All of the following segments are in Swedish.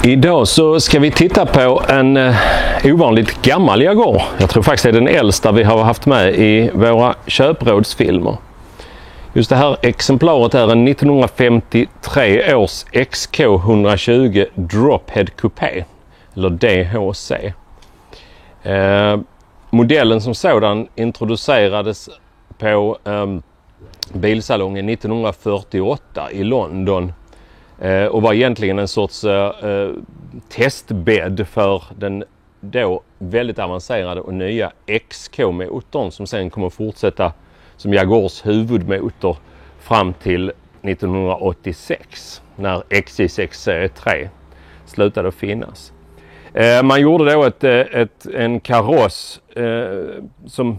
Idag så ska vi titta på en ovanligt gammal Jaguar. Jag tror faktiskt det är den äldsta vi har haft med i våra köprådsfilmer. Just det här exemplaret är en 1953 års XK120 Drophead Coupé, eller DHC. Modellen som sådan introducerades på bilsalongen 1948 i London och var egentligen en sorts testbädd för den då väldigt avancerade och nya XK-motorn som sen kommer att fortsätta som Jaguars huvudmotor fram till 1986 när XJ6 3 slutade att finnas. Man gjorde då en kaross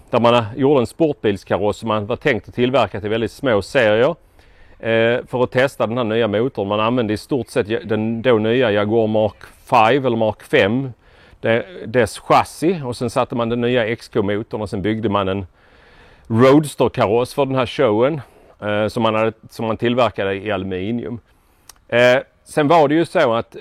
där man gjorde en sportbilskaross som man var tänkt att tillverka till väldigt små serier för att testa den här nya motorn. Man använde i stort sett den då nya Jaguar Mark 5 eller Mark 5, dess chassi, och sen satte man den nya XK-motorn och sen byggde man en Roadster-kaross för den här showen som man tillverkade i aluminium. Sen var det ju så att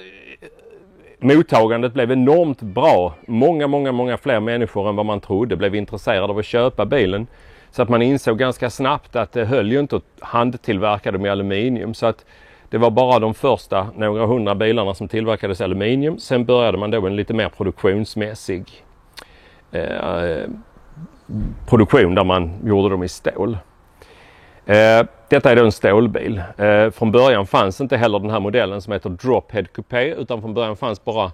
mottagandet blev enormt bra. Många fler människor än vad man trodde blev intresserade av att köpa bilen. Så att man insåg ganska snabbt att det höll ju inte att handtillverka dem i aluminium. Så att det var bara de första några hundra bilarna som tillverkades i aluminium. Sen började man då en lite mer produktionsmässig produktion där man gjorde dem i stål. Detta är då en stålbil. Från början fanns inte heller den här modellen som heter Drophead Coupé, utan från början fanns bara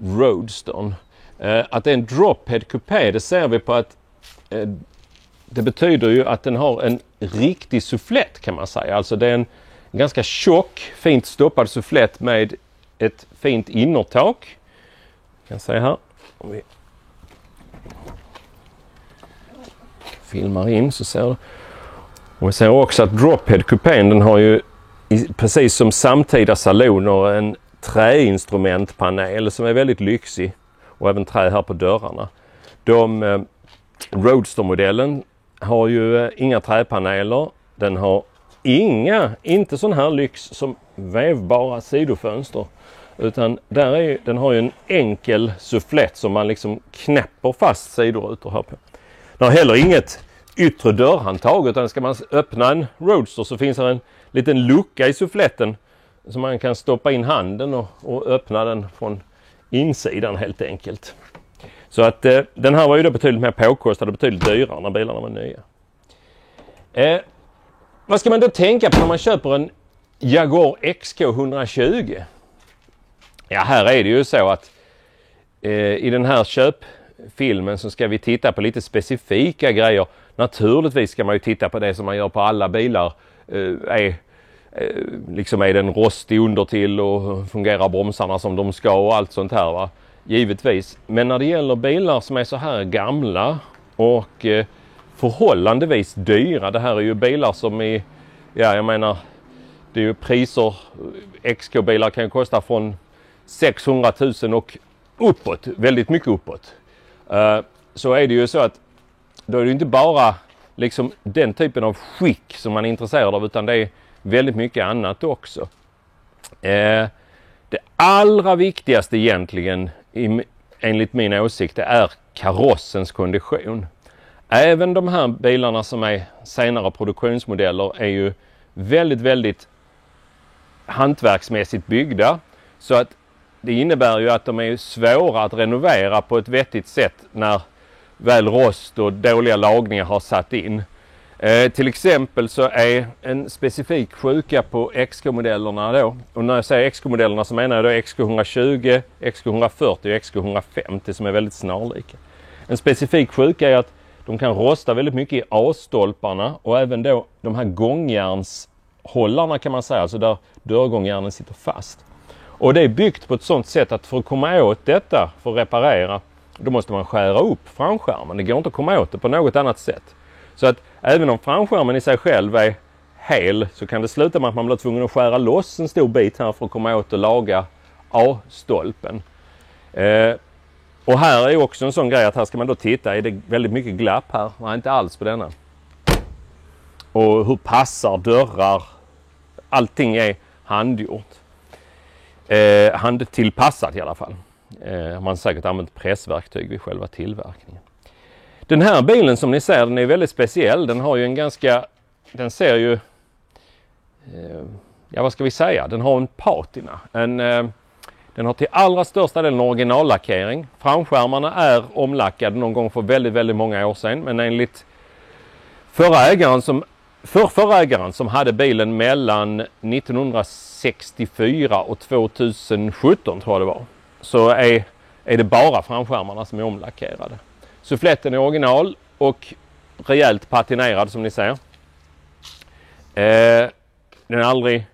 Roadstern. Att det är en Drophead Coupé, det ser vi på att det betyder ju att den har en riktig sufflett, kan man säga. Alltså det är en ganska tjock, fint stoppad sufflett med ett fint innertak. Jag kan säga här, om vi filmar in så ser du. Och vi ser också att Drophead Coupén, den har ju precis som samtida saloner en träinstrumentpanel som är väldigt lyxig, och även trä här på dörrarna. Roadster-modellen har ju inga träpaneler. Den har inte sån här lyx som vävbara sidofönster, utan den har ju en enkel sufflett som man liksom knäpper fast sidorutor här på. Den har heller inget yttre dörrhandtag, utan ska man öppna en Roadster så finns det en liten lucka i suffletten som man kan stoppa in handen och öppna den från insidan helt enkelt. Så att den här var ju då betydligt mer påkostad och betydligt dyrare när bilarna var nya. Vad ska man då tänka på när man köper en Jaguar XK120? Ja, här är det ju så att i den här köpfilmen så ska vi titta på lite specifika grejer. Naturligtvis ska man ju titta på det som man gör på alla bilar. Är den rostig undertill och fungerar bromsarna som de ska och allt sånt här, va? Givetvis. Men när det gäller bilar som är så här gamla och förhållandevis dyra. Det här är ju bilar som det är ju priser. XK-bilar kan ju kosta från 600 000 och uppåt. Väldigt mycket uppåt. Så är det ju så att då är det inte bara liksom den typen av skick som man är intresserad av, utan det är väldigt mycket annat också. Det allra viktigaste egentligen enligt min åsikt är karossens kondition. Även de här bilarna som är senare produktionsmodeller är ju väldigt hantverksmässigt byggda, så att det innebär ju att de är svåra att renovera på ett vettigt sätt när väl rost och dåliga lagningar har satt in. Till exempel så är en specifik sjuka på XK-modellerna då, och när jag säger XK-modellerna så menar jag då XK120, XK140 och XK150 som är väldigt snarlika. En specifik sjuka är att de kan rosta väldigt mycket i A-stolparna och även då de här gångjärnshållarna, kan man säga, alltså där dörrgångjärnen sitter fast. Och det är byggt på ett sådant sätt att för att komma åt detta, för att reparera, då måste man skära upp framskärmen. Det går inte att komma åt det på något annat sätt. Så att även om framskärmen i sig själv är hel, så kan det sluta med att man blir tvungen att skära loss en stor bit här för att komma åt och laga A-stolpen. Och här är också en sån grej att här ska man då titta, är det väldigt mycket glapp här? Nej, inte alls på denna. Och hur passar dörrar? Allting är handgjort. handtillpassat i alla fall. Man har säkert använt pressverktyg vid själva tillverkningen. Den här bilen som ni ser, den är väldigt speciell. Den har ju en ganska, den ser ju, ja vad ska vi säga, den har en patina. Den har till allra största delen originallackering. Framskärmarna är omlackade någon gång för väldigt, väldigt många år sedan. Men enligt förra ägaren som hade bilen mellan 1964 och 2017 tror jag det var. Så är det bara framskärmarna som är omlackerade. Suffletten är original och rejält patinerad som ni ser. Den har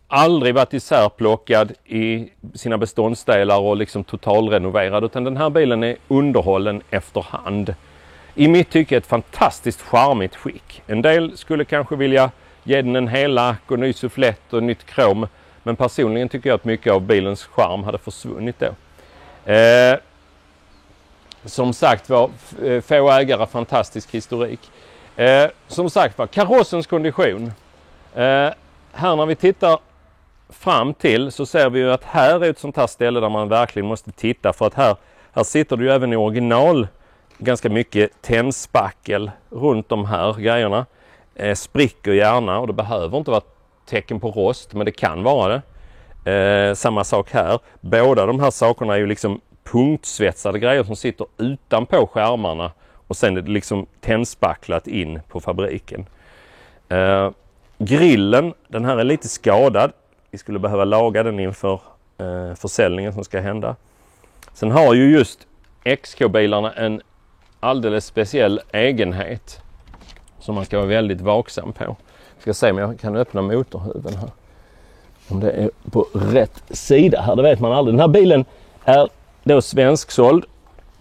aldrig varit isärplockad i sina beståndsdelar och liksom totalrenoverad, utan den här bilen är underhållen efterhand. I mitt tycke ett fantastiskt charmigt skick. En del skulle kanske vilja ge den en hellack och ny sufflett och nytt krom, men personligen tycker jag att mycket av bilens charm hade försvunnit då. Som sagt var, få ägare, fantastisk historik. Som sagt var, karossens kondition. Här när vi tittar fram till så ser vi ju att här är ett sånt här ställe där man verkligen måste titta, för att här sitter det ju även i original ganska mycket tändspackel runt de här grejerna. Spricker gärna och det behöver inte vara tecken på rost, men det kan vara det. Samma sak här. Båda de här sakerna är ju liksom punktsvetsade grejer som sitter utanpå skärmarna och sen är det liksom tändspacklat in på fabriken. Grillen, den här är lite skadad. Vi skulle behöva laga den inför försäljningen som ska hända. Sen har ju just XK-bilarna en alldeles speciell egenhet som man ska vara väldigt vaksam på. Jag ska se om jag kan öppna motorhuven här. Om det är på rätt sida här, det vet man aldrig. Den här bilen är då svensksåld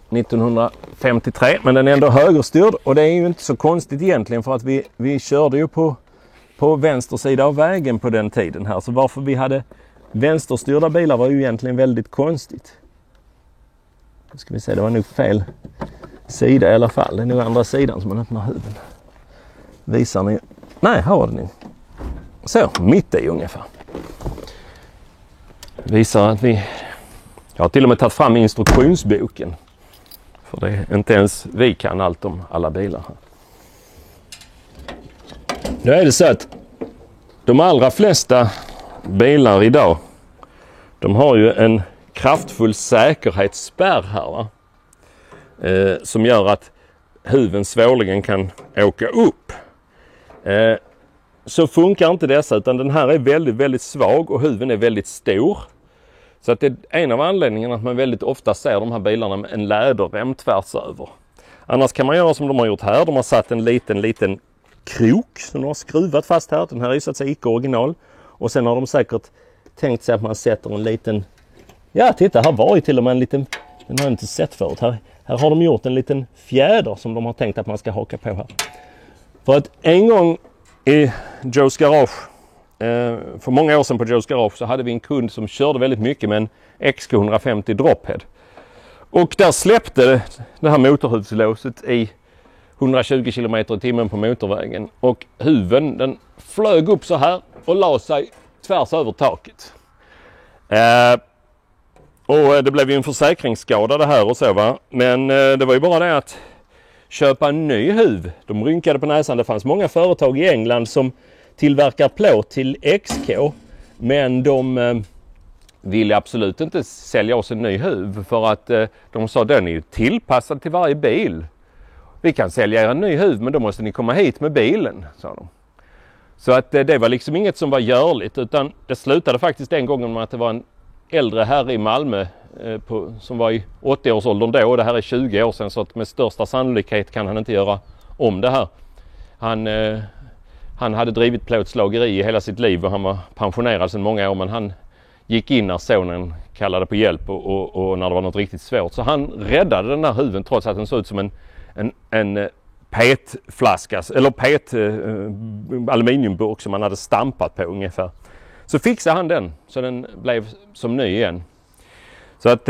1953, men den är ändå högerstyrd, och det är ju inte så konstigt egentligen, för att vi körde ju på vänster sida av vägen på den tiden här. Så varför vi hade vänsterstyrda bilar var ju egentligen väldigt konstigt. Nu ska vi se, det var nog fel sida i alla fall. Det är nog andra sidan som man öppnar huven. Visar ni? Nej, här var den. Så, mitt i ungefär. Visar att jag har till och med tagit fram instruktionsboken. För det är inte ens vi kan allt om alla bilar här. Nu är det så att de allra flesta bilar idag, de har ju en kraftfull säkerhetsspärr här, va? Som gör att huven svårligen kan åka upp. Så funkar inte dessa, utan den här är väldigt, väldigt svag och huven är väldigt stor. Så att det är en av anledningarna att man väldigt ofta ser de här bilarna med en läderrem tvärs över. Annars kan man göra som de har gjort här. De har satt en liten krok som de har skruvat fast här. Den här är ju så att säga icke original. Och sen har de säkert tänkt sig att man sätter en liten... Ja, titta, här var ju till och med en liten... Den har jag inte sett förut. Här har de gjort en liten fjäder som de har tänkt att man ska haka på här. För att en gång i Joe's Garage, för många år sedan på Joe's Garage, så hade vi en kund som körde väldigt mycket med en XK150 drophead. Och där släppte det här motorhuvudslåset i 120 km i timmen på motorvägen. Och huven, den flög upp så här och la sig tvärs över taket. Och det blev ju en försäkringsskada det här och så, va. Men det var ju bara det att köpa en ny huv. De rynkade på näsan. Det fanns många företag i England som tillverkar plåt till XK. Men de ville absolut inte sälja oss en ny huv, för att de sa den är ju tillpassad till varje bil. Vi kan sälja er en ny huv, men då måste ni komma hit med bilen, sa de. Så att det var liksom inget som var görligt, utan det slutade faktiskt en gång med att det var en äldre herre i Malmö som var i 80-årsåldern då, och det här är 20 år sedan, så att med största sannolikhet kan han inte göra om det här. Han hade drivit plåtslageri i hela sitt liv och han var pensionerad sedan många år, men han gick in när sonen kallade på hjälp och när det var något riktigt svårt. Så han räddade den här huven trots att den såg ut som en petflaska eller aluminiumburk som man hade stampat på ungefär. Så fixade han den så den blev som ny igen. Så att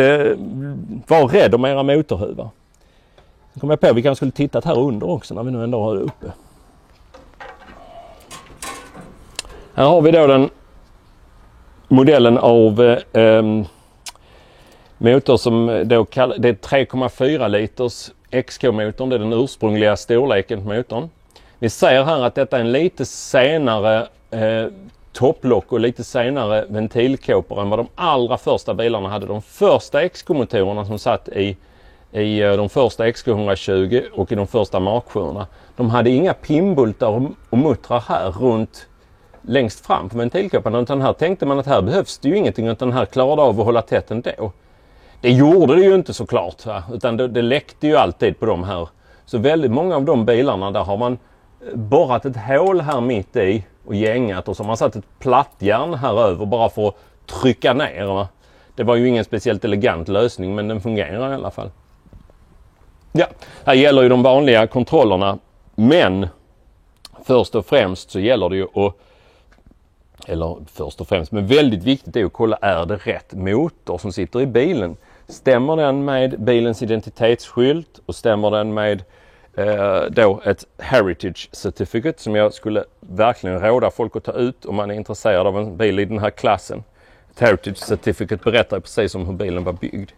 var rädd om era motorhuvar. Nu kommer jag på att vi kanske skulle tittat här under också när vi nu ändå har det uppe. Här har vi då den modellen av motor som då det är 3,4 liters XK-motorn. Det är den ursprungliga storleken på motorn. Vi ser här att detta är en lite senare topplock och lite senare ventilkåpor än vad de allra första bilarna hade. De första XK-motorerna som satt i de första XK120 och i de första Mark 7:orna. De hade inga pinbultar och muttrar här runt längst fram på ventilkåpan. Utan här tänkte man att här behövs det ju ingenting, utan här klarade av att hålla tätt ändå. Det gjorde det ju inte såklart, utan det läckte ju alltid på de här. Så väldigt många av de bilarna där har man borrat ett hål här mitt i och gängat, och så har man satt ett plattjärn här över bara för att trycka ner. Va? Det var ju ingen speciellt elegant lösning, men den fungerar i alla fall. Ja, här gäller ju de vanliga kontrollerna, men först och främst så gäller det ju men väldigt viktigt är att kolla, är det rätt motor som sitter i bilen? Stämmer den med bilens identitetsskylt och stämmer den med då ett Heritage Certificate som jag skulle verkligen råda folk att ta ut om man är intresserad av en bil i den här klassen. Ett Heritage Certificate berättar precis om hur bilen var byggd.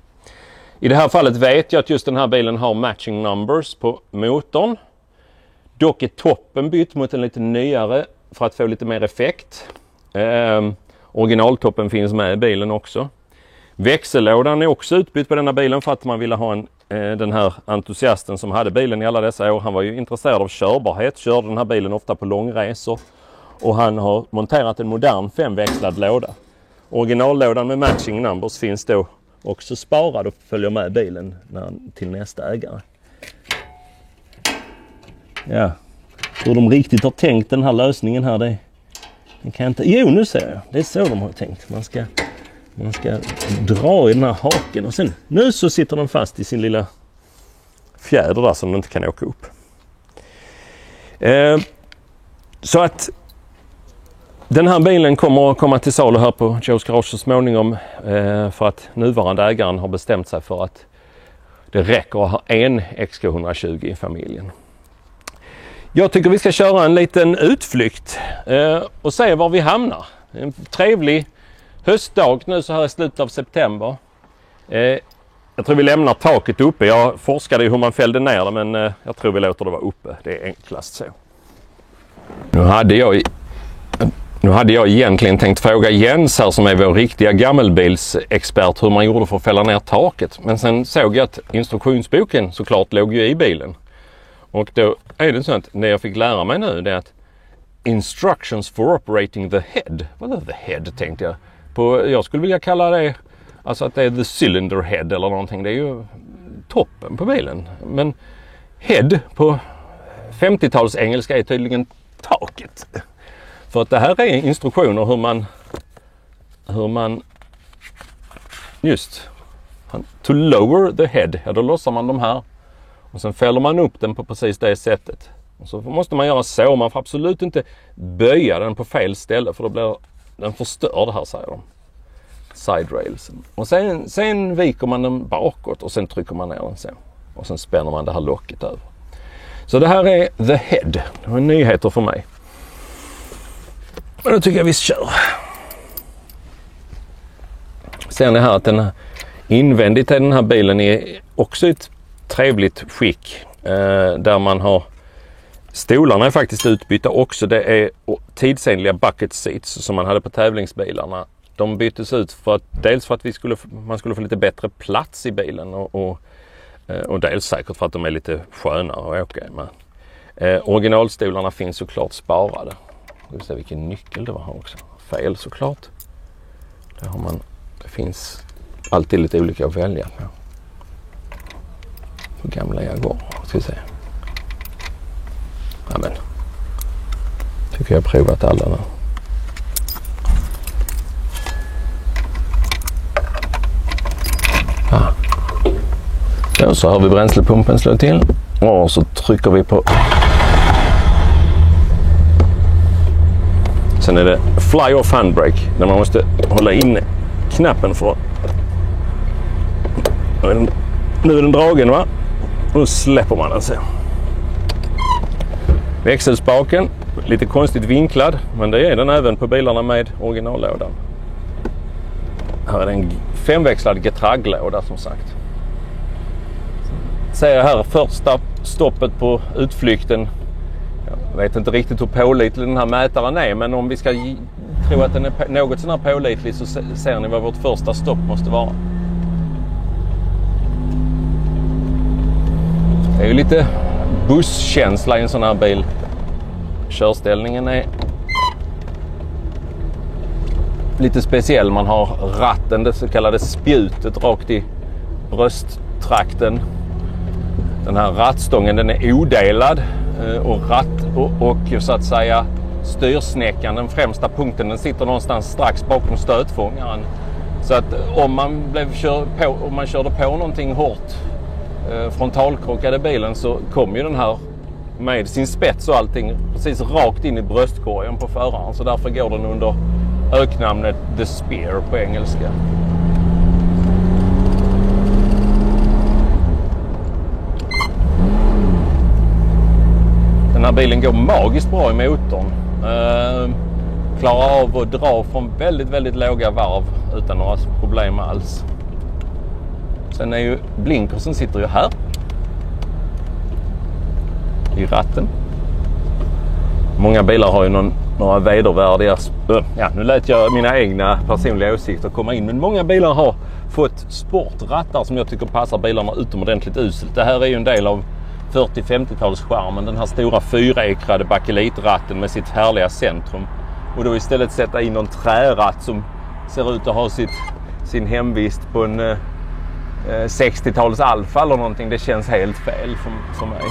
I det här fallet vet jag att just den här bilen har matching numbers på motorn. Dock är toppen bytt mot en lite nyare för att få lite mer effekt. Originaltoppen finns med i bilen också. Växellådan är också utbytt på denna bilen för att man ville ha den här entusiasten som hade bilen i alla dessa år. Han var ju intresserad av körbarhet, körde den här bilen ofta på långresor. Och han har monterat en modern 5-växlad låda. Originallådan med matching numbers finns då också sparad och följer med bilen till nästa ägare. Ja, hur de riktigt har tänkt den här lösningen här, det kan jag inte... Jo, nu ser jag. Det är så de har tänkt. Man ska dra i den här haken och sen nu så sitter den fast i sin lilla fjäder där som den inte kan åka upp. Så att den här bilen kommer att komma till salu här på Joe's Garage så småningom, för att nuvarande ägaren har bestämt sig för att det räcker att ha en XK120 i familjen. Jag tycker vi ska köra en liten utflykt och se var vi hamnar. En trevlig höstdag nu så här i slutet av september. Jag tror vi lämnar taket uppe. Jag forskade i hur man fällde ner det, men jag tror vi låter det vara uppe. Det är enklast så. Nu hade jag egentligen tänkt fråga Jens här som är vår riktiga gammelbilsexpert hur man gjorde för att fälla ner taket. Men sen såg jag att instruktionsboken såklart låg ju i bilen. Och då är det så att det jag fick lära mig nu är att instructions for operating the head. Vad är the head tänkte jag? Jag skulle vilja kalla det alltså att det är the cylinder head eller någonting. Det är ju toppen på bilen. Men head på 50-tals engelska är tydligen taket. För att det här är instruktioner hur man just to lower the head. Ja, då lossar man de här och sen fäller man upp den på precis det sättet. Och så måste man göra så. Man får absolut inte böja den på fel ställe för då blir den förstörd här, säger de. Side railsen. Och sen viker man den bakåt och sen trycker man ner den så. Och sen spänner man det här locket över. Så det här är the head. Det var nyheter för mig. Men då tycker jag vi kör. Ser ni här att den invändigt i den här bilen är också ett trevligt skick. Där man har stolarna är faktiskt utbytta också. Det är tidsenliga bucket seats som man hade på tävlingsbilarna. De byttes ut dels för att man skulle få lite bättre plats i bilen och dels säkert för att de är lite skönare att åka med. Originalstolarna finns såklart sparade. Vi får se vilken nyckel det var här också. Fel såklart. Det finns alltid lite olika att välja på. Hur gamla jag går. Ska vi se. Ja, men tycker jag har provat alla nu. Så har vi bränslepumpen slå till och så trycker vi på. Sen är det fly off handbrake där man måste hålla in knappen för. Nu är den dragen, va? Och då släpper man den så. Växelspaken, lite konstigt vinklad, men det är den även på bilarna med originallådan. Här är det en femväxlad getragglåda som sagt. Ser jag här första stoppet på utflykten. Jag vet inte riktigt hur pålitlig den här mätaren är, men om vi ska tro att den är något sån här pålitlig så ser ni vad vårt första stopp måste vara. Det är ju lite busskänsla i en sån här bil. Körställningen är lite speciell. Man har ratten, det så kallade spjutet, rakt i brösttrakten. Den här rattstången, den är odelad och så att säga styrsnäckan, den främsta punkten, den sitter någonstans strax bakom stötfångaren. Så att om man körde på någonting hårt, frontalkrockade bilen, så kom ju den här med sin spets och allting precis rakt in i bröstkorgen på föraren. Så därför går den under öknamnet The Spear på engelska. Den här bilen går magiskt bra i motorn. Klarar av att dra från väldigt, väldigt låga varv utan några problem alls. Sen är ju blinkersen sitter ju här i ratten. Många bilar har ju några vedervärdiga... nu lät jag mina egna personliga åsikter komma in. Men många bilar har fått sportrattar som jag tycker passar bilarna utomordentligt uselt. Det här är ju en del av 40-50-talsskärmen. Den här stora fyrekrade bakelitratten med sitt härliga centrum. Och då istället sätta in någon träratt som ser ut att ha sin hemvist på en 60-tals Alfa eller någonting. Det känns helt fel för mig.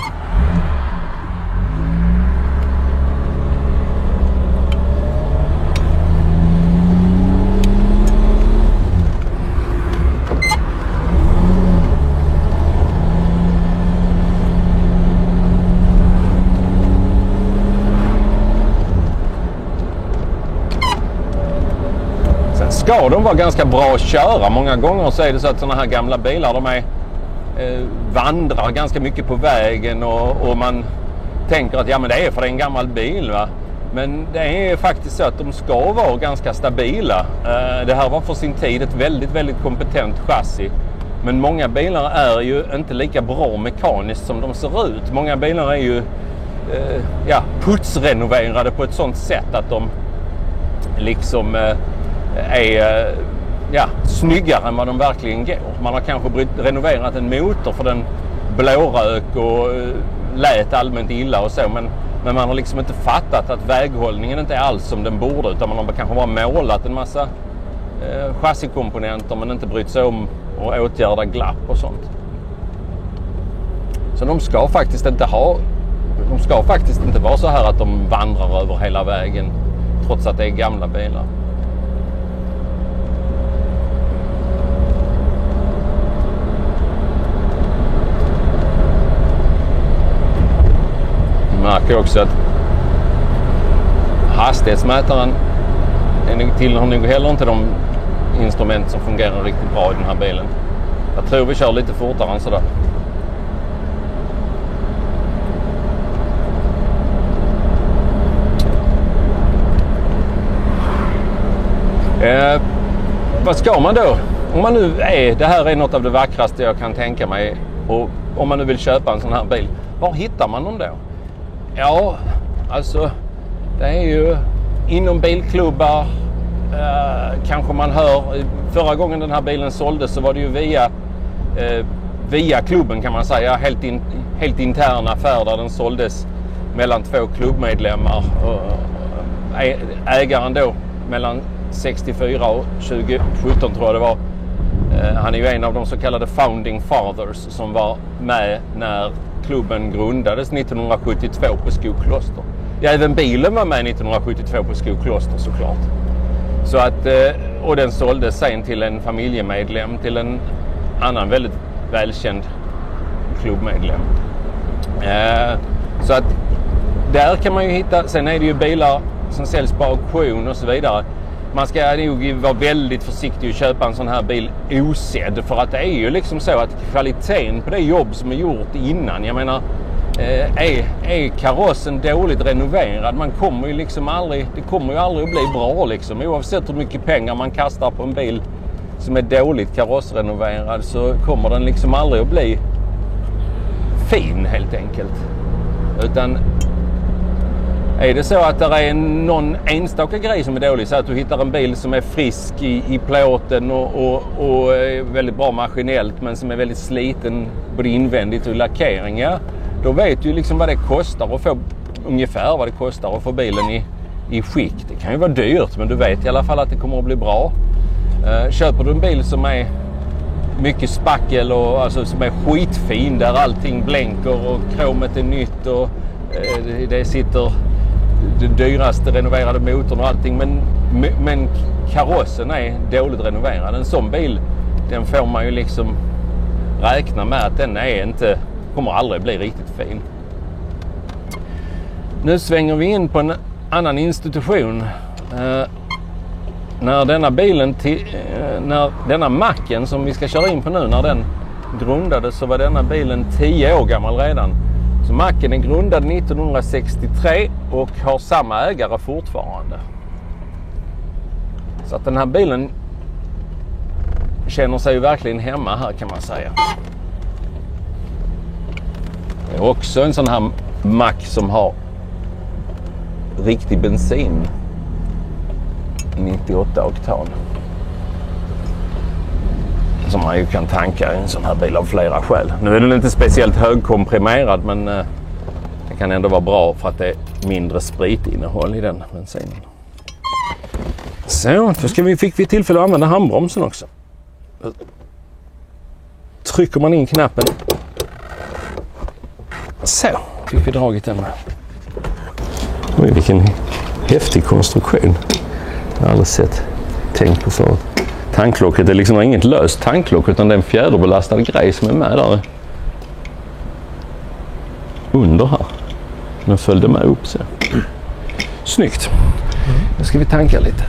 Ska de vara ganska bra att köra. Många gånger så är det så att sådana här gamla bilar, de vandrar ganska mycket på vägen och man tänker att men det är för en gammal bil, va. Men det är faktiskt så att de ska vara ganska stabila. Det här var för sin tid ett väldigt, väldigt kompetent chassi. Men många bilar är ju inte lika bra mekaniskt som de ser ut. Många bilar är ju putsrenoverade på ett sånt sätt att de liksom... är snyggare än vad de verkligen går. Man har kanske renoverat en motor för den blårök och lät allmänt illa och så, men man har liksom inte fattat att väghållningen inte är alls som den borde, utan man har kanske bara målat en massa chassikomponenter men inte brytt sig om att åtgärda glapp och sånt. Så de ska faktiskt inte vara så här att de vandrar över hela vägen trots att det är gamla bilar. Jag märker också att hastighetsmätaren tillhör nog heller inte de instrument som fungerar riktigt bra i den här bilen. Jag tror vi kör lite fortare än sådär. Vad ska man då? Om man nu det här är något av det vackraste jag kan tänka mig, och om man nu vill köpa en sån här bil, var hittar man dem då? Ja, alltså det är ju inom bilklubbar, kanske man hör. Förra gången den här bilen såldes så var det ju via klubben, kan man säga, helt intern affär där den såldes mellan två klubbmedlemmar. Ägaren då mellan 64 och 2017 tror jag det var. Han är ju en av de så kallade founding fathers som var med när klubben grundades 1972 på Skokloster. Ja, även bilen var med 1972 på Skokloster såklart. Så att, och den såldes sen till en familjemedlem till en annan väldigt välkänd klubbmedlem. Så att där kan man ju hitta, sen är det ju bilar som säljs på auktion och så vidare. Man ska nog vara väldigt försiktig att köpa en sån här bil osedd, för att det är ju liksom så att kvaliteten på det jobb som är gjort innan, jag menar, är karossen dåligt renoverad, det kommer ju aldrig att bli bra liksom, oavsett hur mycket pengar man kastar på en bil som är dåligt karossrenoverad så kommer den liksom aldrig att bli fin helt enkelt. Utan är det så att det är någon enstaka grej som är dålig, så att du hittar en bil som är frisk i plåten och är väldigt bra maskinellt men som är väldigt sliten både invändigt och lackering, ja, då vet du liksom vad det kostar att få, ungefär vad det kostar att få bilen i skick. Det kan ju vara dyrt, men du vet i alla fall att det kommer att bli bra. Köper du en bil som är mycket spackel och alltså som är skitfin, där allting blänker och kromet är nytt och det sitter den dyraste renoverade motorn och allting, men karossen är dåligt renoverad. En sån bil, den får man ju liksom räkna med att den kommer aldrig bli riktigt fin. Nu svänger vi in på en annan institution. När denna Macen som vi ska köra in på nu, när den grundades, så var denna bilen 10 år gammal redan. Så Macen är grundad 1963 och har samma ägare fortfarande. Så att den här bilen känner sig ju verkligen hemma här, kan man säga. Det är också en sån här Mac som har riktig bensin. 98 oktan. Som man ju kan tanka i en sån här bil av flera skäl. Nu är den inte speciellt högkomprimerad, men det kan ändå vara bra för att det är mindre spritinnehåll i den bensinen. Så, då fick vi tillfälle att använda handbromsen också. Trycker man in knappen. Så, fick vi dragit den med. Oj, vilken häftig konstruktion. Jag har aldrig sett tänkt på förut. Tanklocket är liksom inget löst tanklock, utan det är en fjäderbelastad grej som är med där under här. Den följde med upp så. Snyggt. Nu ska vi tanka lite.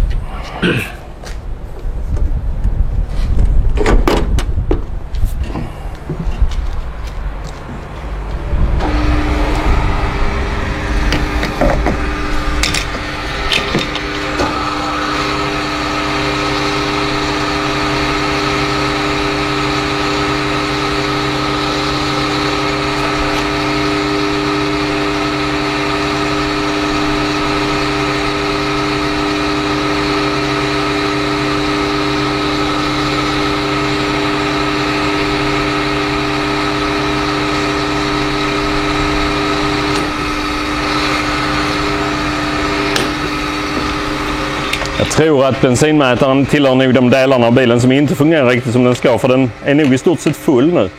Jag tror att bensinmätaren tillhör nog de delarna av bilen som inte fungerar riktigt som den ska, för den är nog i stort sett full nu.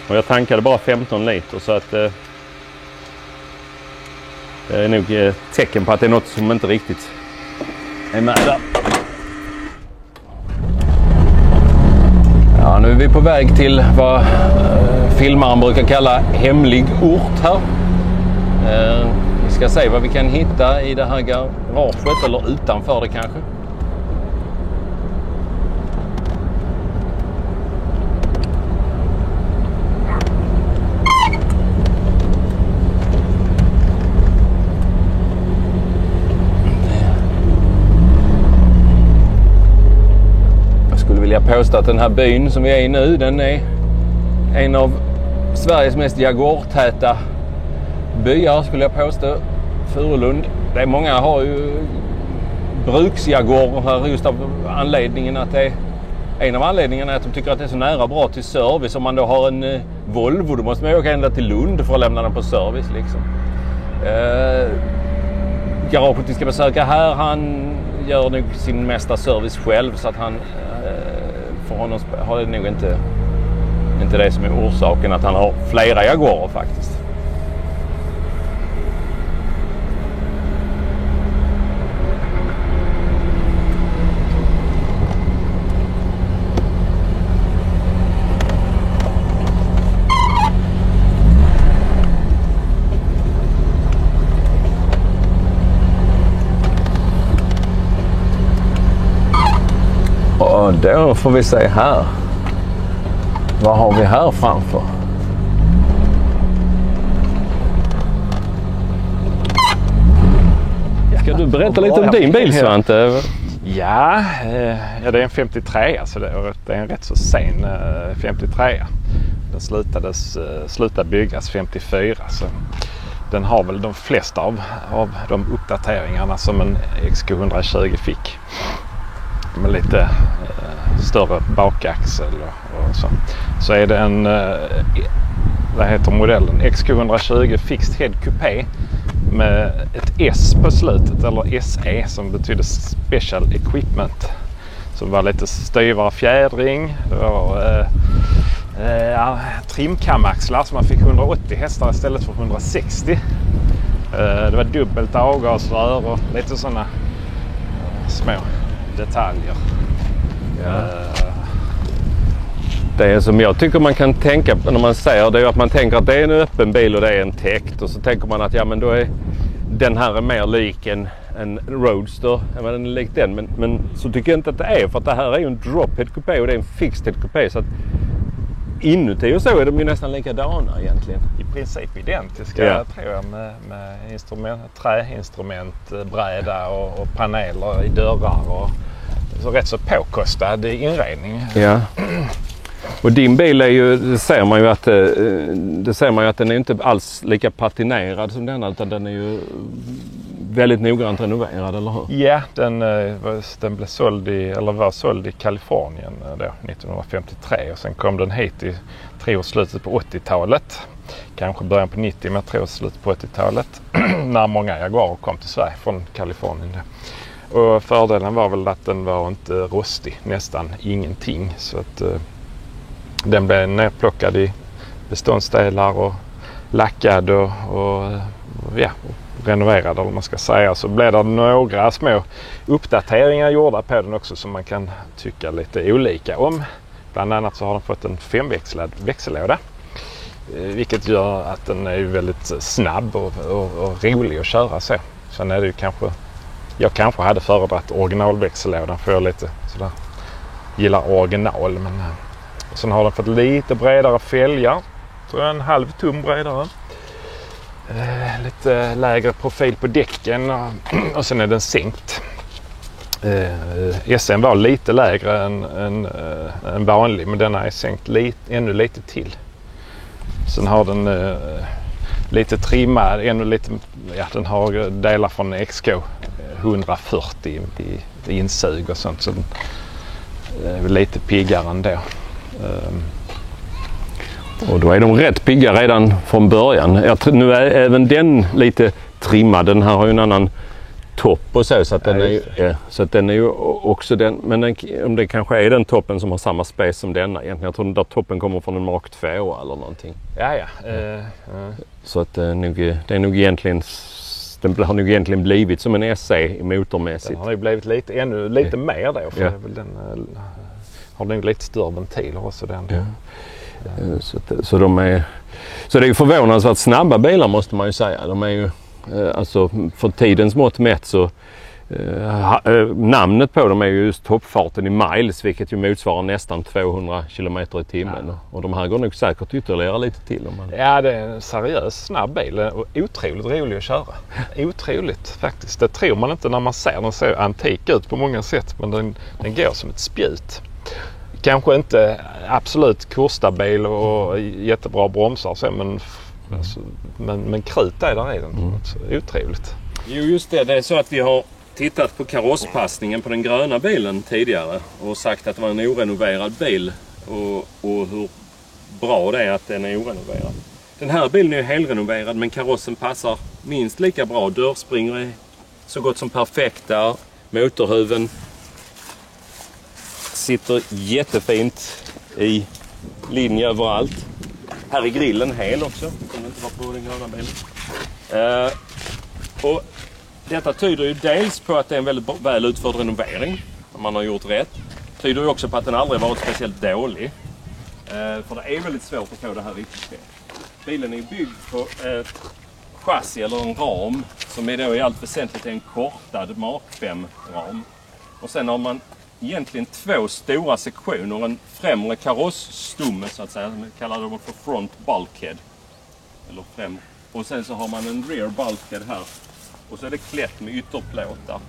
Och jag tankade bara 15 liter, så att det är nog ett tecken på att det är något som inte riktigt är med där. Ja, nu är vi på väg till vad filmaren brukar kalla hemlig ort här. Vi ska se vad vi kan hitta i det här garaget, eller utanför det kanske. Jag skulle vilja påstå att den här byn som vi är i nu, den är en av Sveriges mest jaguartäta byar, skulle jag påstå. Furulund. Det är många har ju bruksjaguarer här just av anledningen att en av anledningarna är att de tycker att det är så nära bra till service. Om man då har en Volvo, då måste man åka ända till Lund för att lämna den på service liksom. Garaget vi ska besöka här, han gör nog sin mesta service själv, så att han för honom har det nog inte det som är orsaken att han har flera jaguarer faktiskt. Och då får vi se här. Vad har vi här framför? Ska du berätta lite om din bil, Svante? Ja, det är en 53, så det är en rätt så sen 53. Den slutade byggas 54, så den har väl de flesta av de uppdateringarna som en XK120 fick. Med lite större bakaxel och så. Så är det en, vad heter modellen? XK120 Fixed Head Coupé med ett S på slutet, eller SE, som betyder Special Equipment. Som var lite styvare fjädring. Det var trimkamaxlar, så man fick 180 hästar istället för 160. Det var dubbelt avgasrör och lite sådana små detaljer. Ja. Det som jag tycker man kan tänka på när man säger det är att man tänker att det är en öppen bil och det är en täckt, och så tänker man att ja, men då är den här är mer lik en Roadster än vad den är lik den, men så tycker jag inte att det är, för att det här är ju en drop-head coupé och det är en fixed head coupé, så att inuti och så är de ju nästan likadana egentligen. I princip identiska, tror jag, med träinstrument, bräda och paneler i dörrar och så rätt så påkostad inredning. Ja. Och din bil är ju, det ser man ju att den är inte alls lika patinerad som denna, utan den är ju väldigt noggrant renoverad, eller hur? Ja, den blev var såld i Kalifornien då, 1953, och sen kom den hit i slutet på 80-talet. Kanske början på 90, men jag tror slutet på 80-talet när många Jaguarer kom till Sverige från Kalifornien. Och fördelen var väl att den var inte rostig, nästan ingenting, så att den blev nedplockad i beståndsdelar och lackad och renoverad, eller man ska säga. Så blev det några små uppdateringar gjorda på den också som man kan tycka lite olika om. Bland annat så har den fått en 5-växlad växellåda, vilket gör att den är väldigt snabb och rolig att köra så. Sen är det ju jag kanske hade föredragit originalväxellådan, för jag lite sådär gillar original, men sen har den fått lite bredare fälgar, tror jag, 1/2 tum bredare. Lite lägre profil på däcken och sen är den sänkt. SN var lite lägre än vanlig, men denna är sänkt ännu lite till. Sen har den lite trimmad, den har delar från XK 140 i insug och sånt, så den är lite piggare ändå. Och då är de rätt pigga redan från början. Nu är även den lite trimmad. Den här har ju en annan topp och så att den är ju också den, men om det kanske är den toppen som har samma space som denna egentligen. Jag tror den där toppen kommer från en Mark 2 eller någonting. Så att det är nog egentligen, den har nog egentligen blivit som en SE motormässigt. Den har ju blivit lite mer då, för den har nog lite större ventiler också den. Ja. Så det är ju förvånansvärt snabba bilar, måste man ju säga. De är ju alltså för tidens mått mätt, så namnet på dem är ju just toppfarten i miles, vilket ju motsvarar nästan 200 km i timmen. Ja. Och de här går nog säkert ytterligare lite till. Ja, det är en seriös snabb bil och otroligt rolig att köra. Otroligt faktiskt. Det tror man inte när man ser den. Så antik ut på många sätt, men den går som ett spjut. Kanske inte absolut kursstabil och jättebra bromsar så, men krut där är den. Otroligt. Jo, just det. Det är så att vi har tittat på karosspassningen på den gröna bilen tidigare och sagt att det var en orenoverad bil och hur bra det är att den är orenoverad. Den här bilen är ju helrenoverad, men karossen passar minst lika bra. Dörrspringer är så gott som perfekta. Motorhuven sitter jättefint i linje överallt. Här är grillen hel också, som inte var på den gröna bilen. Och detta tyder ju dels på att det är en väldigt väl utförd renovering, om man har gjort rätt. Tyder ju också på att den aldrig varit speciellt dålig. För det är väldigt svårt att få det här riktigt rätt. Bilen är byggd på ett chassi eller en ram som är då i allt väsentligt en kortad Mark 5-ram. Och sen har man egentligen två stora sektioner, en främre karossstomme så att säga, som kallar det för front bulkhead. Eller och sen så har man en rear bulkhead här. Och så är det klätt med ytterplåtar.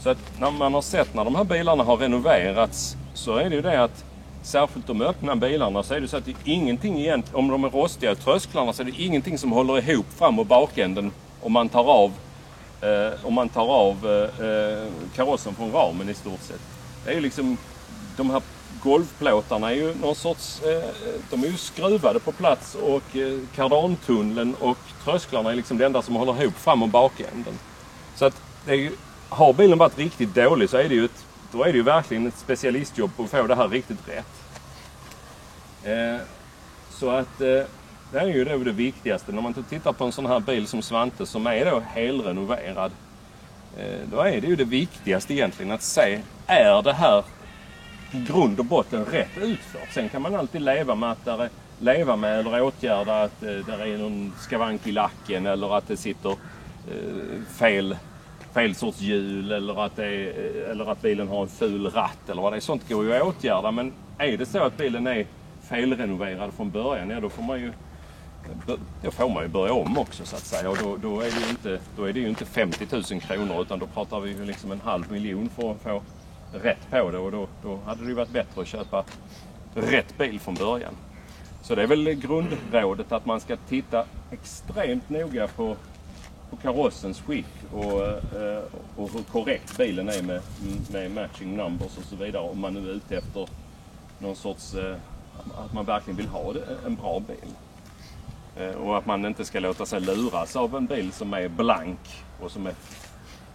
Så att när man har sett när de här bilarna har renoverats så är det ju det att särskilt de öppna bilarna så är det så att det är ingenting egentligen, om de är rostiga trösklarna så är det ingenting som håller ihop fram- och bakänden om man tar av karossen från ramen i stort sett. Det är ju liksom, de här golvplåtarna är ju någon sorts, de är ju skruvade på plats och kardantunneln och trösklarna är liksom det enda som håller ihop fram- och bakänden. Så att det är ju, har bilen varit riktigt dålig så är det ju då är det ju verkligen ett specialistjobb på att få det här riktigt rätt. Så att det är ju då det viktigaste. När man tittar på en sån här bil som Svante som är då helrenoverad. Då är det ju det viktigaste egentligen att se, är det här i grund och botten rätt utfört? Sen kan man alltid leva med eller åtgärda att det är någon skavank i lacken eller att det sitter fel sorts hjul eller att bilen har en ful ratt eller vad det är. Sånt går ju att åtgärda, men är det så att bilen är felrenoverad från början, ja, då får man ju börja om också så att säga. Och då är det ju inte 50 000 kronor utan då pratar vi ju liksom 500 000 för att få rätt på det, och då hade det ju varit bättre att köpa rätt bil från början. Så det är väl grundrådet att man ska titta extremt noga på karossens skick och hur korrekt bilen är med matching numbers och så vidare, om man nu är ute efter någon sorts att man verkligen vill ha en bra bil. Och att man inte ska låta sig luras av en bil som är blank och som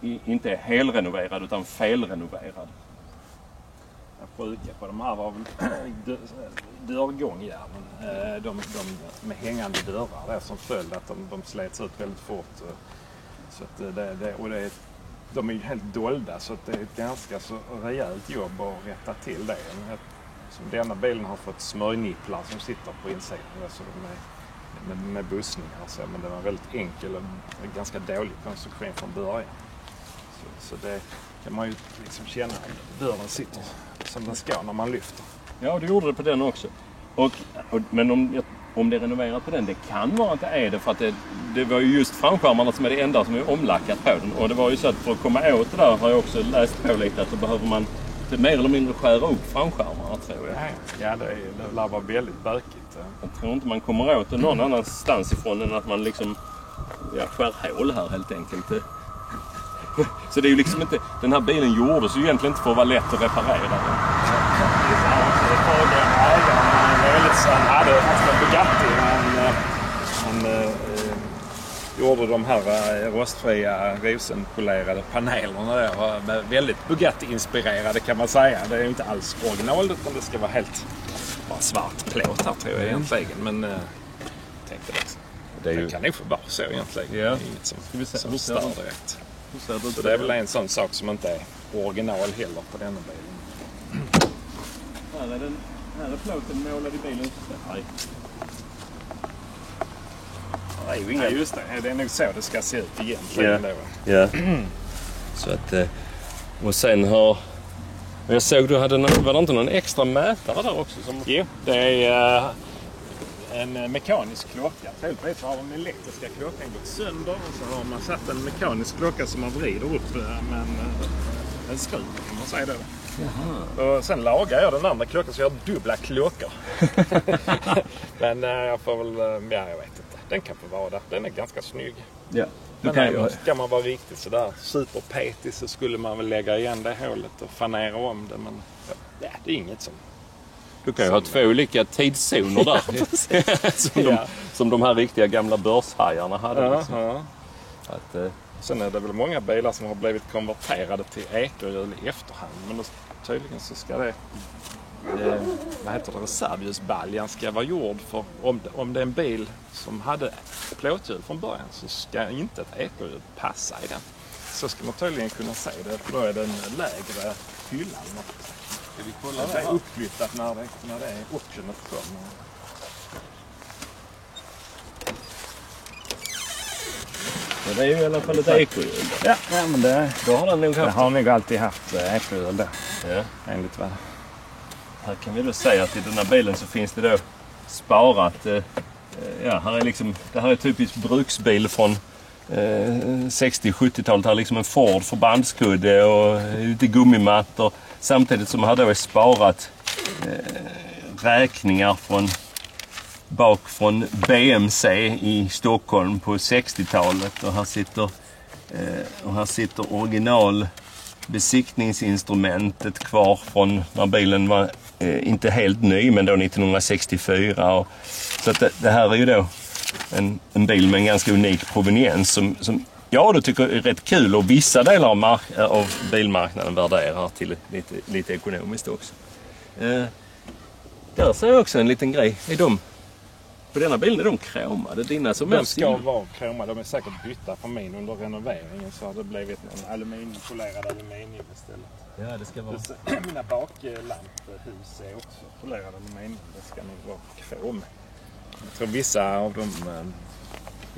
inte är helrenoverad utan felrenoverad. Sjuka på de här var väl dörrgångjärnen. De med hängande dörrar där som följd att de slets ut väldigt fort. Så att de är ju helt dolda så att det är ett ganska så rejält jobb att rätta till det. Som denna bilen har fått smörjnipplar som sitter på insidan. Så med bussningar och så, men den var väldigt enkel och ganska dålig konstruktion från början. Så det kan man ju liksom känna att dörren sitter som den ska när man lyfter. Ja, du gjorde det på den också. Men om det är renoverat på den, det kan vara att det är det, för att det var ju just framskärmarna som är det enda som är omlackat på den. Och det var ju så att för att komma åt det där har jag också läst på lite att då behöver man mer eller mindre skära upp framskärmarna, tror jag. Ja, det lär vara väldigt bökigt. Jag tror inte man kommer åt det någon annanstans ifrån än att man liksom skär hål här helt enkelt. Så det är ju liksom inte, den här bilen gjordes ju egentligen inte för att vara lätt att reparera. Han hade haft en Bugatti. Han gjorde de här rostfria rosenpolerade panelerna där. Väldigt Bugatti-inspirerade kan man säga. Det är ju inte alls original utan det ska vara helt bara svart plåt här tror jag egentligen. Men tänkte det kan nog få bara så egentligen. Ja. Inget som stör direkt. Så det är väl en sån sak som inte är original heller på denna bilen. Här är plåten målad i bilen. Nej. Det är ju inga... just det. Det är nog så det ska se ut egentligen. Ja. Så att... Och sen har... Jag såg du var det inte någon extra mätare där också? Jo, det är en mekanisk klocka. Troligtvis har den elektriska klockan gått sönder och så har man satt en mekanisk klocka som man vrider upp med en skruv, kan man säga det. Jaha. Och sen lagar jag den andra klockan så jag har dubbla klockor. Men jag får väl, jag vet inte. Den kan få vara där. Den är ganska snygg. Ja. Men ska man vara riktigt sådär superpetig så skulle man väl lägga igen det hålet och fanera om det. Men det är inget som... Du kan ju ha två olika tidszoner där. som de här riktiga gamla börshajarna hade. Liksom. Sen är det väl många bilar som har blivit konverterade till ekorhjul i efterhand. Men tydligen så ska det... reservljusbaljan ska vara gjord för om det är en bil som hade plåthjul från början så ska inte ett ekorhjul passa i den. Så ska man tydligen kunna se det, för då är det en lägre hylla. Ska vi kolla det är uppflyttat när det är optionet kommer. Så det är ju i alla fall ett ekorhjul. Ja, men då har den nog haft. Det har nog alltid haft ekorhjul där. Ja. Enligt vad. Här kan vi då säga att i den här bilen så finns det då sparat. Här är liksom, det här är typiskt bruksbil från 60-70-talet har liksom en Ford förbandskudde och lite gummimattor. Samtidigt som här då är sparat räkningar från BMC i Stockholm på 60-talet. Och här sitter original besiktningsinstrumentet kvar från när bilen var inte helt ny, men då 1964. Så att det här är ju då en bil med en ganska unik proveniens som jag då tycker är rätt kul, och vissa delar av bilmarknaden värderar till lite ekonomiskt också. Där ser jag också en liten grej. På denna bilen är de kromade. Dina som de ska vara kromade. De är säkert bytta från min under renoveringen, så har det blivit en polerad aluminium istället. Ja, det ska vara. Mina baklampehus är också polerad aluminium. Det ska nog vara krom. Jag tror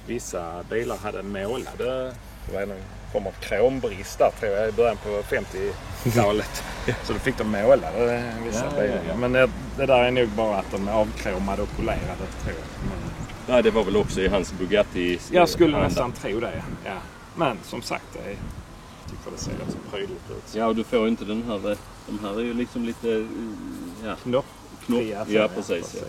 vissa bilar hade målade. Det var en form av krombrist där, tror jag, i början på 50-talet. Så då fick de målade vissa bilar. Ja. Men det där är nog bara att de är avkromade och polerade, tror jag. Ja, det var väl också i hans Bugatti. Jag skulle nästan tro det, ja. Men som sagt, jag tycker det ser rätt så prydligt ut. Ja, och du får ju inte den här. De här är ju liksom lite... Ja. Knopp. Ja, precis. Ja.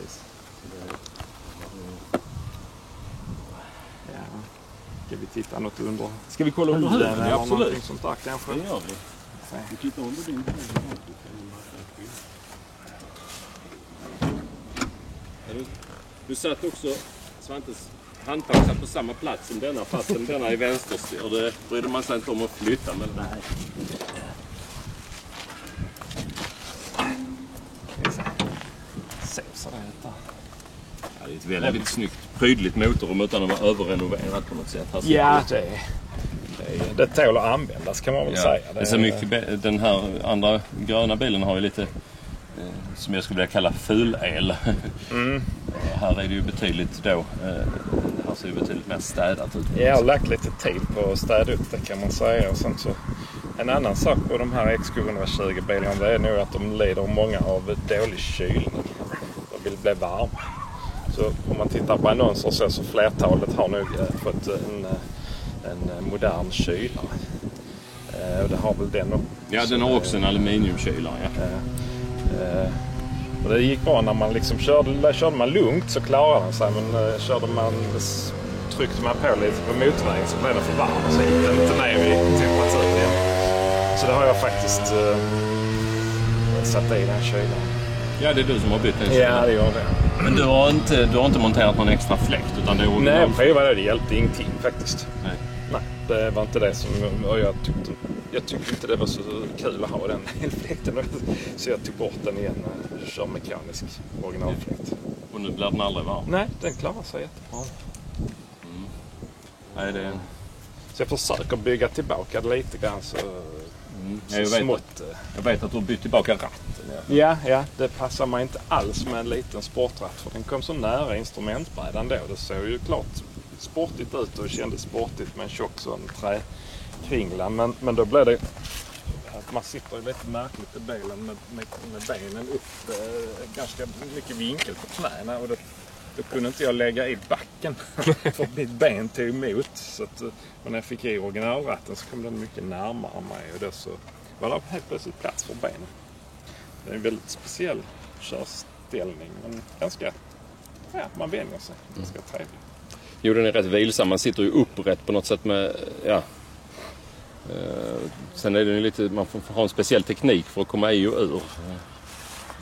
Ska vi titta något under? Ska vi kolla under huven? Ja, absolut. Sånt där kanske. Det gör vi. Vi tittar under din. Du satt också Svantes handtag satt på samma plats som denna, fast denna är vänsterstyr. Det brydde man sig inte om att flytta. Men... Nej. Ja, det är ett väldigt snyggt, prydligt motorrum utan att vara överrenoverat på något sätt. Ja, det tål att användas, kan man väl säga. Det är så mycket, den här andra gröna bilen har ju lite, som jag skulle vilja kalla fulel. Här är det ju betydligt då, här ser det betydligt mer städat ut. Jag har lagt lite tid på att städa upp det, kan man säga. Och sen så, en annan sak på de här XK120 bilarna, det är nog att de lider många av dålig kylning. De vill bli varma. Så om man tittar på annonser så flertalet har nog fått en modern kylare. Och det har väl den också. Ja, den har också en aluminiumkylare. Ja. Och det gick bra när man liksom körde man lugnt så klarade den sig. Men tryckte man på lite på motorvägen så blev det för varmt. Så gick den inte ner i temperaturen igen. Så det har jag faktiskt satt i den kylaren. Ja, det är du som har bytt den kylaren. Ja, det gör det. Men du har inte monterat någon extra fläkt, utan det är original? Nej, jag prövade det. hjälpte ingenting faktiskt. Nej, det var inte det som... Och jag tyckte inte det var så kul att ha den fläkten. Så jag tog bort den igen och kör mekanisk originalfläkt. Och nu blir den aldrig varm? Nej, den klarar sig jättebra. Nej, det är... Så jag försöker bygga tillbaka det lite grann så... Jag vet att du har bytt tillbaka ratten. Ja, det passar mig inte alls med en liten sportratt. För den kom så nära instrumentbrädan då. Det såg ju klart sportigt ut och kändes sportigt med en tjock sån träkringla. Men då blev det att man sitter ju lite märkligt i bilen med benen upp, ganska mycket vinkel på knäna. Och då kunde inte jag lägga i backen för mitt ben tog emot. Så att, när jag fick i originalratten så kom den mycket närmare mig och då så var det helt plötsligt plats för benen. Det är en väldigt speciell körställning, men ganska, man vänjer sig. Ganska trevligt. Jo, den är rätt vilsam. Man sitter ju upprätt på något sätt med, sen är det ju lite, man får ha en speciell teknik för att komma i och ur.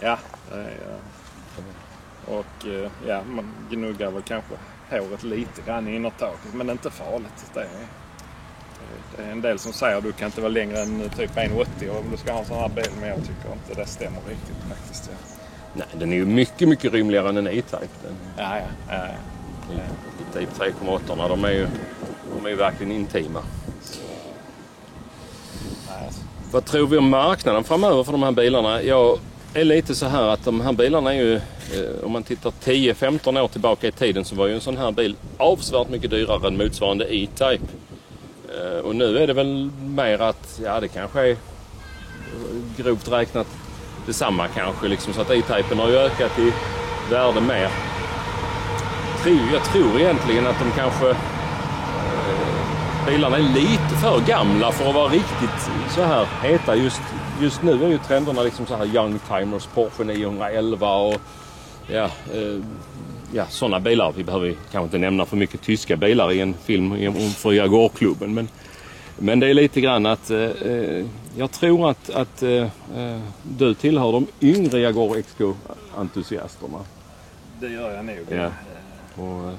Ja, och man gnuggar väl kanske håret lite grann i innertaket, men inte farligt. Det är en del som säger att du kan inte vara längre än typ 1,80 om du ska ha en sån här bil, men jag tycker inte det stämmer riktigt faktiskt. Ja. Nej, den är ju mycket, mycket rymligare än en E-Type. Ja. Typ 3,8, de är ju verkligen intima. Vad tror vi om marknaden framöver för de här bilarna? Jag är lite så här att de här bilarna är ju, om man tittar 10-15 år tillbaka i tiden så var ju en sån här bil avsevärt mycket dyrare än motsvarande E-Type. Och nu är det väl mer att, det kanske är grovt räknat detsamma kanske, liksom, så att E-Typen har ju ökat i värde mer. Jag tror egentligen att de kanske bilarna är lite för gamla för att vara riktigt så här heta. Just nu är ju trenderna liksom så här Youngtimers, Porsche 911 och sådana bilar. Vi behöver kanske inte nämna för mycket tyska bilar i en film för Jaguar-klubben. Men det är lite grann att jag tror att du tillhör de yngre Jaguar XK-entusiasterna. Det gör jag nog. Ja. Och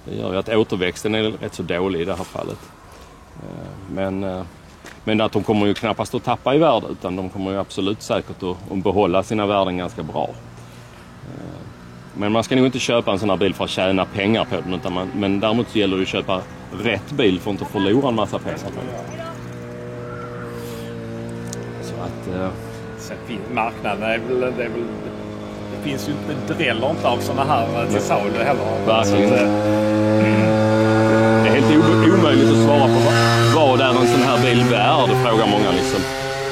det gör ju att återväxten är rätt så dålig i det här fallet. Men att de kommer ju knappast att tappa i värde, utan de kommer ju absolut säkert att behålla sina värden ganska bra. Men man ska nog inte köpa en sån här bil för att tjäna pengar på den, men däremot så gäller det att köpa rätt bil för att inte förlora en massa pengar på den. Så att... Sen marknaden det finns ju inte dräller inte av såna här till salu heller. Verkligen. Det är helt omöjligt att svara på vad är en sån här bil värd, frågar många liksom.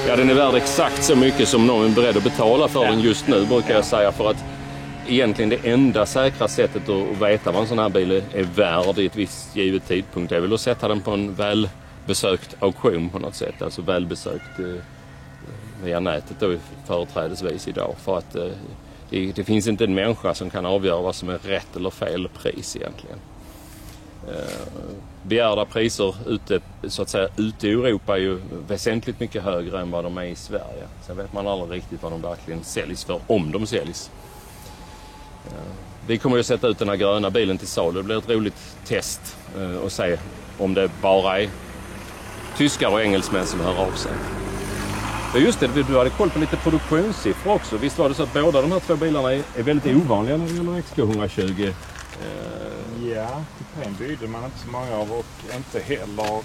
Ja, den är värd exakt så mycket som någon är beredd att betala för den just nu, brukar jag säga, för att egentligen det enda säkra sättet att veta vad en sån här bil är värd i ett visst givet tidpunkt är väl att sätta den på en välbesökt auktion på något sätt. Alltså välbesökt via nätet då företrädesvis idag. För att det finns inte en människa som kan avgöra vad som är rätt eller fel pris egentligen. Begärda priser ute i Europa är ju väsentligt mycket högre än vad de är i Sverige. Sen vet man aldrig riktigt vad de verkligen säljs för, om de säljs. Vi kommer ju sätta ut den här gröna bilen till salu. Det blir ett roligt test och se om det bara är tyskar och engelsmän som hör av sig. Ja, just det, du hade koll på lite produktionssiffror också. Visst var det så att båda de här två bilarna är väldigt ovanliga när det gäller XK120? Ja, kupén byggde man inte så många av och inte heller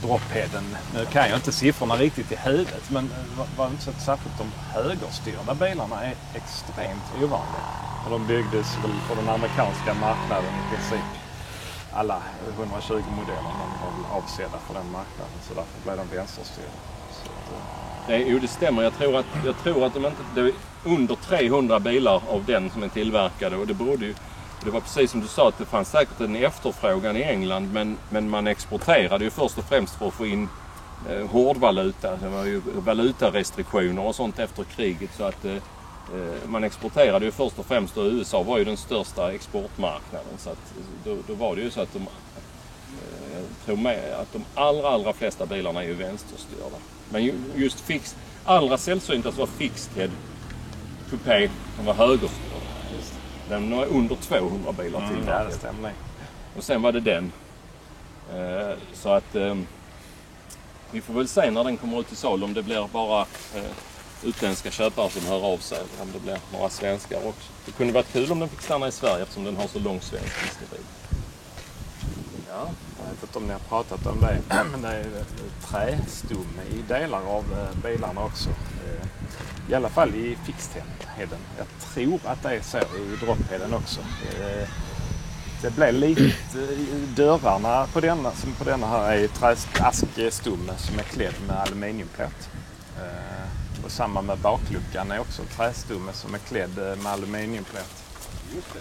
droppheden. Nu kan jag inte siffrorna riktigt i huvudet, men var inte så särskilt de högerstyrda bilarna är extremt ovanliga. Och de byggdes väl för den amerikanska marknaden i princip. Alla 120-modellerna var väl avsedda för den marknaden, så därför blev de vänsterstyrda. Det stämmer. Jag tror att det är under 300 bilar av den som är tillverkade, och det var precis som du sa att det fanns säkert en efterfrågan i England, men man exporterade ju först och främst för att få in hårdvaluta. Det var ju valutarestriktioner och sånt efter kriget, så att man exporterade ju först och främst, och USA var ju den största exportmarknaden, så att då var det ju så att jag tror med att de allra flesta bilarna är ju vänsterstyrda. Men just allra sällsyntast var fixed head coupé, som var högerstyrda. Den var under 200 bilar till. Ja, det stämmer. Och sen var det den. Så att vi får väl se när den kommer ut till salu om det blir bara utländska köpare som hör av sig, eller om det blir några svenskar också. Det kunde varit kul om den fick stanna i Sverige eftersom den har så lång svensk historik. Ja, jag vet inte om ni har pratat om det, men det är trästomme i delar av bilarna också. I alla fall i fixed-headen. Jag tror att det är så i drop-headen också. Det blev lite dörrarna på denna, som på denna här är askstomme som är klädd med aluminiumplåt. Och samma med bakluckan är också trästomme som är klädd med aluminiumplåt.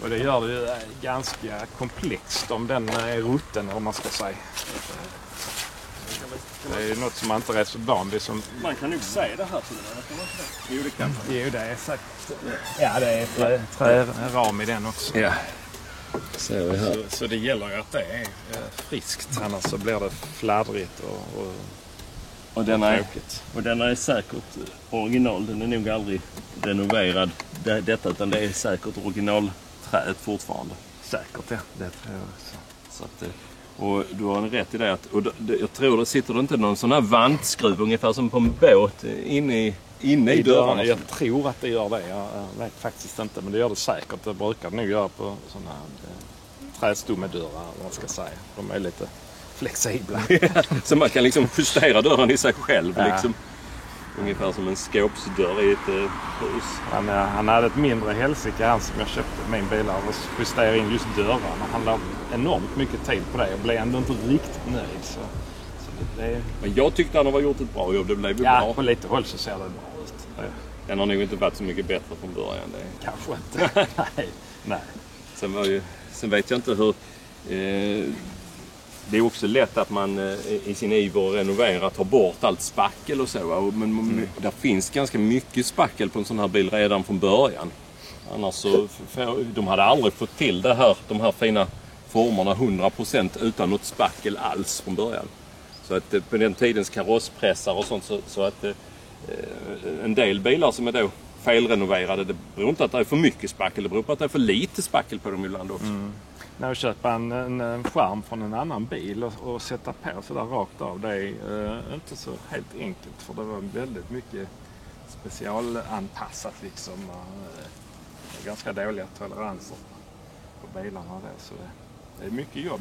Och det gör det ju ganska komplext om den är rutten, om man ska säga. Det är ju något som man inte är så van vid. Man kan nog säga det här till den. Jo, det kan man. Jo, det är sagt. Ja, det är träram i den också. Ja. Så det gäller ju att det är friskt, annars så blir det fladdrigt och tråkigt. Och den är säkert original. Den är nog aldrig renoverad detta, utan det är säkert originalträet fortfarande. Säkert, ja. Det tror jag också. Så att, och du har en rätt i det att, jag tror det sitter inte någon sån här vantskruv ungefär som på en båt inne i dörrarna. Jag tror att det gör det. Jag vet faktiskt inte, men det gör det säkert. Det brukar det nog göra på sådana trästommedörrar, man ska säga. De är lite flexibla. Så man kan liksom justera dörren i sig själv. Ja. Liksom. Ungefär som en skåpsdörr i ett hus. Han hade ett mindre helsike, han som jag köpte min bil av, och justerade in just dörrarna. Han la enormt mycket tid på det och blev ändå inte riktigt nöjd. Så Men jag tyckte han har gjort ett bra jobb. Det blev bra. Ja, på lite håll så ser det bra ut. Ja. Den har nog inte varit så mycket bättre från början. Kanske inte. Nej. Sen vet jag inte hur... det är också lätt att man i sin iver att renovera tar bort allt spackel och så. Men där finns ganska mycket spackel på en sån här bil redan från början. Annars så de hade aldrig fått till de här fina formerna 100% utan något spackel alls från början. Så att på den tidens karosspressar och sånt så att en del bilar som är då felrenoverade, det beror inte att det är för mycket spackel, det beror på att det är för lite spackel på dem ibland också. När du köper en skärm från en annan bil och sätta på sådär rakt av, det är inte så helt enkelt, för det var väldigt mycket specialanpassat liksom. Ganska dåliga toleranser på bilarna där, så det är mycket jobb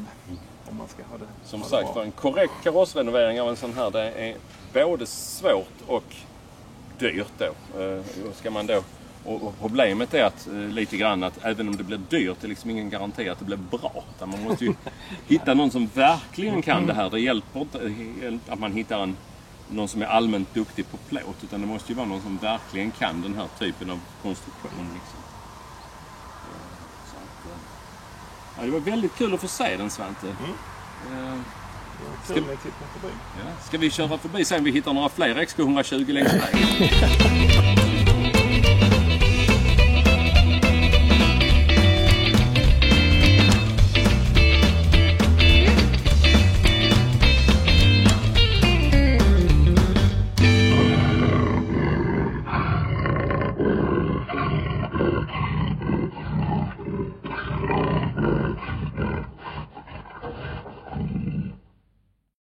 om man ska ha det. Som sagt, för en korrekt karossrenovering av en sån här, det är både svårt och dyrt då. Ska man då, och problemet är att lite grann att även om det blir dyrt, det är liksom ingen garanti att det blir bra. Man måste ju hitta någon som verkligen kan det här. Det hjälper inte att man hittar någon som är allmänt duktig på plåt, utan det måste ju vara någon som verkligen kan den här typen av konstruktion liksom. Ja, det var väldigt kul att få se den, Svante. Ska vi köra förbi sen vi hittar några fler XK120 längs vägen?